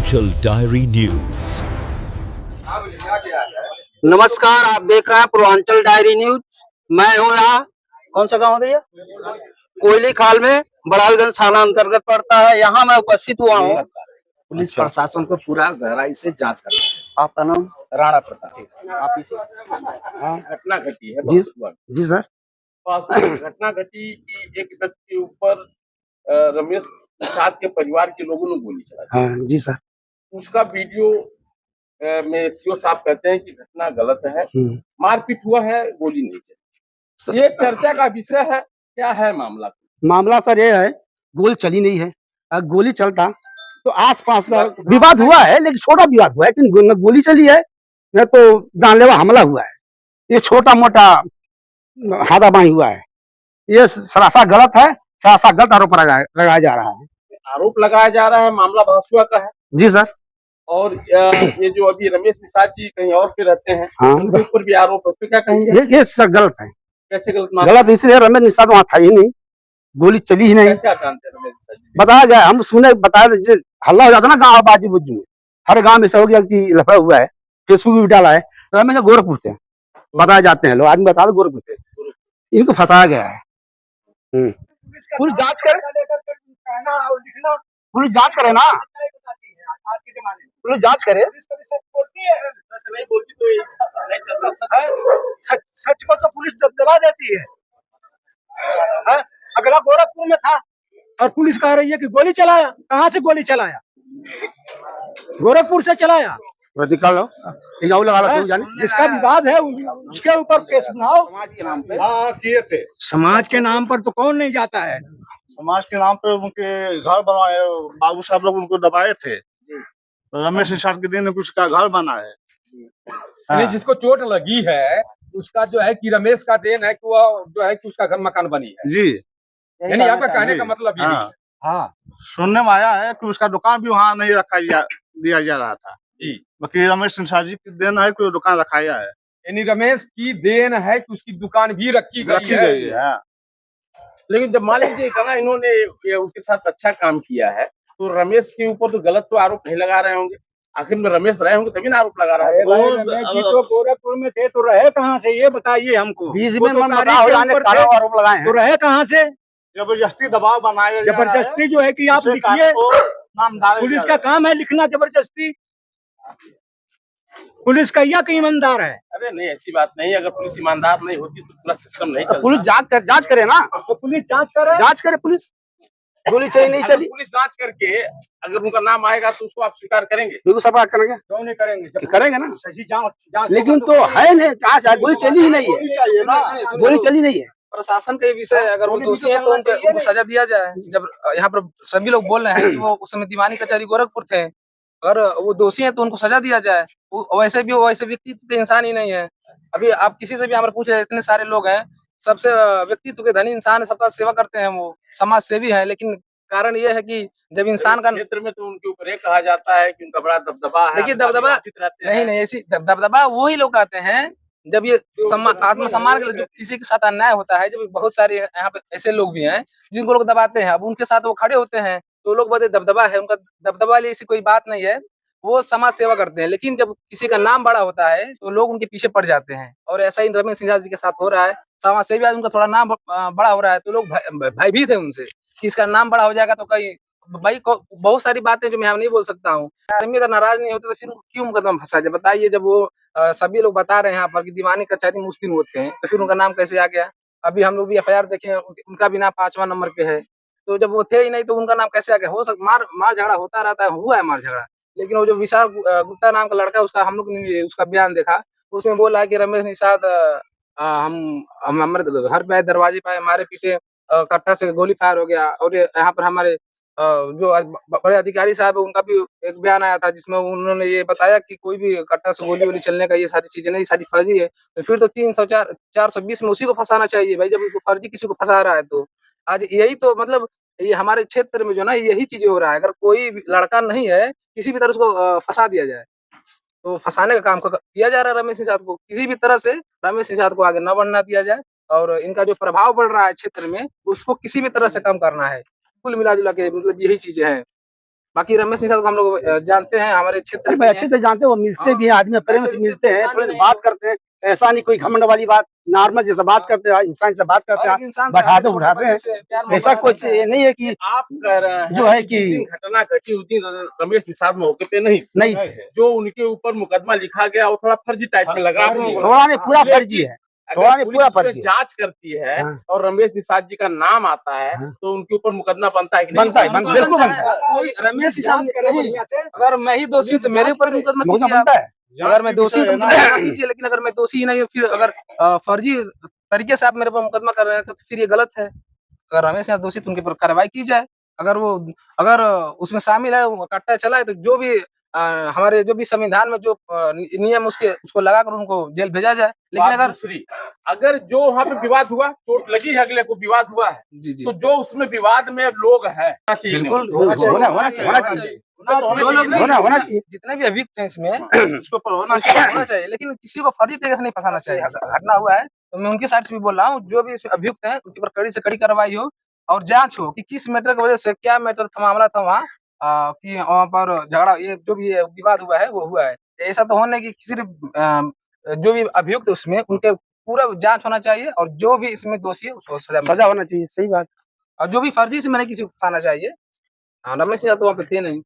Purvanchal diary news. नमस्कार, आप देख रहे हैं पूर्वांचल डायरी न्यूज। मैं हूँ यहाँ, कौन सा गांव है भैया? कोयली खाल में बड़ालगंज थाना अंतर्गत पड़ता है। यहाँ मैं उपस्थित हुआ हूँ पुलिस प्रशासन को पूरा गहराई से जांच करना है। आपका नाम? राणा प्रताप। आप इसे घटना घटी है जी जी सर। घटना घटी कि एक व्यक्ति के ऊपर रमेश प्रसाद के परिवार के लोगों ने गोली चला दी। हाँ जी सर। उसका वीडियो में सीओ साहब कहते हैं कि घटना गलत है, मारपीट हुआ है, गोली नहीं चली। ये चर्चा का विषय है। क्या है मामला? मामला सर ये है, गोली चली नहीं है। अगर गोली चलता तो आसपास का विवाद हुआ है, लेकिन छोटा विवाद हुआ है कि न गोली चली है न तो जानलेवा हमला हुआ है। ये छोटा मोटा हाथापाई हुआ है। ये सरासर गलत है, सरासर गलत आरोप लगाया जा रहा है। आरोप लगाया जा रहा है, मामला भासुआ का है। जी सर। और ये जो अभी रमेश निषाद जी कहीं और पे रहते हैं, हाँ, उनके ऊपर भी आरोप है। क्या कहेंगे? ये सर गलत है। कैसे गलत? गलत इसलिए रमेश निषाद वहाँ था ही नहीं, गोली चली ही नहीं। कैसे आप जानते हैं रमेश निषाद जी? बताया गया, हम सुने, बताया, हल्ला हो जाता ना गाँव बाजू बुजू में, हर गाँव में ऐसा हो गया कि लफड़ा हुआ है, फेसबुक भी डाला है। रमेश गोरखपुर से बताए जाते हैं लोग, आदमी बता दो गोरखपुर से इनको फंसाया गया है। पूरी जांच करे, पूरी जांच करे ना, पूरी जांच करे। नहीं बोलती तो नहीं चलता। सच को तो पुलिस दबा देती है। अगला गोरखपुर में था और पुलिस कह रही है कि गोली चलाया। कहाँ से गोली चलाया? गोरखपुर से चलाया। निकालो, लगा लो, जिसका विवाद है उसके ऊपर केस बनाओ। समाज के नाम पे किए थे। समाज के नाम पर तो कौन नहीं जाता है? समाज के नाम पे उनके घर बनवाए, बाबू साहब लोग उनको दबाए थे। रमेश निषाद के दिन उसका घर बना है। यानी जिसको चोट लगी है उसका जो है कि रमेश का देन है कि वह जो है कि उसका घर मकान बनी है जी। यानी आपका कहने का मतलब ये है। हाँ, सुनने में आया है कि उसका दुकान भी वहाँ नहीं दिया जा रहा था जी। बाकी रमेश निषाद जी की देन है कि दुकान रखाया है। यानी रमेश की देन है कि उसकी दुकान भी रखी गई है। लेकिन जब मान लीजिए कहना इन्होंने उसके साथ अच्छा काम किया है तो रमेश के ऊपर तो गलत तो आरोप नहीं लगा रहे होंगे। आखिर में रमेश रहे होंगे तभी ना आरोप लगा रहे हैं। रमेश जी तो गोरखपुर में थे तो रहे कहाँ से, ये बताइए हमको। आरोप लगाए तो रहे कहाँ से? जबरदस्ती दबाव बनाया, जबरदस्ती जो है कि आप लिखिए, पुलिस का काम है लिखना जबरदस्ती। पुलिस कहिया की ईमानदार है? अरे नहीं, ऐसी बात नहीं। अगर पुलिस ईमानदार नहीं होती तो पूरा सिस्टम नहीं चलता। पुलिस जांच करे ना, तो पुलिस जांच करे पुलिस। गोली चली नहीं चली, पुलिस जांच करके अगर उनका नाम आएगा तो उसको आप स्वीकार करेंगे? बिल्कुल सब करेंगे। क्यों नहीं करेंगे? करेंगे ना सही जांच। लेकिन तो है नहीं, कहाँ से गोली चली ही नहीं है, गोली चली नहीं है। प्रशासन का विषय है, अगर वो दोषी है तो उनको सजा दिया जाए। जब यहाँ पर सभी लोग बोल रहे हैं कि वो उस समय दीवानी कचहरी गोरखपुर थे, अगर वो दोषी है तो उनको सजा दिया जाए। वैसे भी वैसे व्यक्तित्व के इंसान ही नहीं है। अभी आप किसी से भी हमारे पूछ रहे, इतने सारे लोग हैं, सबसे व्यक्तित्व के धनी इंसान है, सबका सेवा करते हैं, वो समाज सेवी है। लेकिन कारण ये है कि जब इंसान का क्षेत्र में तो उनके ऊपर ये कहा जाता है कि उनका बड़ा दबदबा है। देखिए दबदबा नहीं, ऐसी दबदबा वही लोग आते हैं जब ये आत्मसम्मान के जो किसी के साथ अन्याय होता है। जब बहुत सारे यहाँ पे ऐसे लोग भी हैं जिनको लोग दबाते हैं, अब उनके साथ वो खड़े होते हैं तो लोग बोलते दबदबा है। उनका दबदबा वाली ऐसी कोई बात नहीं है, वो समाज सेवा करते हैं। लेकिन जब किसी का नाम बड़ा होता है तो लोग उनके पीछे पड़ जाते हैं, और ऐसा ही रमेश निषाद जी के साथ हो रहा है। समाज सेवी आज उनका थोड़ा नाम बड़ा हो रहा है तो लोग भयभीत है उनसे कि इसका नाम बड़ा हो जाएगा तो कहीं भाई बहुत सारी बातें जो मैं नहीं बोल सकता हूँ। आदमी अगर नाराज नहीं होते तो फिर क्यों मुकदमा फंसा जाए? बताइए, जब वो सभी लोग बता रहे हैं यहाँ पर कि दीवानी कचहरी में उस दिन होते हैं तो फिर उनका नाम कैसे आ गया? अभी हम लोग भी एफआईआर देखे, उनका भी नाम 5वां नंबर पे है, तो जब वो थे ही नहीं तो उनका नाम कैसे आ गया? हो सकता मार झगड़ा होता रहता है, हुआ है मार झगड़ा। लेकिन वो जो विशाल गुप्ता नाम का लड़का, उसका हम लोग ने उसका बयान देखा, उसमें बोला कि रमेश निषाद हम हमारे घर पे दरवाजे पे हमारे पीछे कट्टा से गोली फायर हो गया। और यहाँ पर हमारे जो बड़े अधिकारी साहब है उनका भी एक बयान आया था जिसमें उन्होंने ये बताया कि कोई भी कट्टा से गोली वोली चलने का ये सारी चीजें नहीं, सारी फर्जी है। तो फिर तो 420 में उसी को फंसाना चाहिए भाई, जब उसको फर्जी किसी को फंसा रहा है तो। आज यही तो मतलब ये हमारे क्षेत्र में जो ना यही चीजें हो रहा है। अगर कोई लड़का नहीं है, किसी भी तरह उसको फंसा दिया जाए, तो फंसाने का काम किया जा रहा है रमेश निषाद को। किसी भी तरह से रमेश निषाद को आगे न बढ़ना दिया जाए, और इनका जो प्रभाव बढ़ रहा है क्षेत्र में उसको किसी भी तरह से कम करना है। कुल मिला जुला के मतलब यही चीजें हैं। बाकी रमेश निषाद को हम लोग जानते हैं, हमारे क्षेत्र अरे के भाई हैं। अच्छे से जानते हो, मिलते भी हैं, आदमी प्रेम से मिलते हैं, इंसान थोड़े से नहीं बात है। करते हैं, ऐसा नहीं कोई घमंड वाली बात, नॉर्मल जैसा बात करते हैं, इंसान से बात करते हर एक हैं, इंसान बैठाते छोटे उठाते हैं, बच्चे से प्यार ऐसा मोहब्बत कुछ करते हैं। ये नहीं है कि आप कह रहे हैं जो है जिस कि दिन घटना घटी उस दिन रमेश निषाद मौके पे नहीं थे। नहीं थे, जो उनके ऊपर मुकदमा लिखा गया वो थोड़ा फर्जी टाइप में लग रहा है। थोड़ा नहीं पूरा फर्जी है, थोड़ा अगर नहीं पुलिस पूरा उसमें फर्जी है। जांच करती है हाँ। और रमेश निषाद जी का नाम आता है हाँ। तो उनके ऊपर मुकदमा बनता है कि नहीं? बनता है, बिल्कुल बिल्कुल बनता बनता है, है। कोई रमेश निषाद नहीं, अगर मैं ही दोषी हूँ तो मेरे ऊपर मुकदमा मुकदमा कीजिए आप। बनता है। अगर मैं दोषी हूँ तो मुझे मुकदमा कीजिए, लेकिन अगर मैं दोषी ही नहीं हूँ, फिर अगर फर्जी तरीके से आप मेरे पर मुकदमा कर रहे हैं तो फिर ये गलत है। अगर रमेश निषाद दोषी तो उनके ऊपर कार्रवाई की जाए। अगर उसमें शामिल है, वो कट्टा चला है, तो जो भी हमारे जो भी संविधान में जो नियम उसको लगाकर उनको जेल भेजा जाए। लेकिन बात अगर दूसरी, अगर जो वहाँ पे विवाद हुआ, चोट लगी है, अगले को विवाद हुआ है, जी तो जो उसमें विवाद में लोग हैं बिल्कुल होना चाहिए, जो लोग भी होना इसमें चाहिए। जितने भी अभियुक्त हैं इसमें इसके ऊपर होना उनको होना चाहिए, लेकिन किसी को फर्जी तरीके से नहीं फंसाना चाहिए। घटना हुआ है तो मैं उनकी साइड से भी बोल रहा हूँ, जो भी इसमें अभियुक्त हैं उनके ऊपर कड़ी से कड़ी कार्रवाई हो और जांच हो कि किस मैटर की वजह से, क्या मैटर था, मामला था वहाँ, कि वहाँ पर झगड़ा, ये जो भी ये विवाद हुआ है वो हुआ है। ऐसा तो होना कि किसी जो भी अभियुक्त है उसमें उनके पूरा जांच होना चाहिए और जो भी इसमें दोषी है उसको सजा सजा होना चाहिए, सही बात। और जो भी फर्जी से मैंने किसी को फंसाना चाहिए। हाँ, रमेश यादव तो वहाँ पे थे नहीं।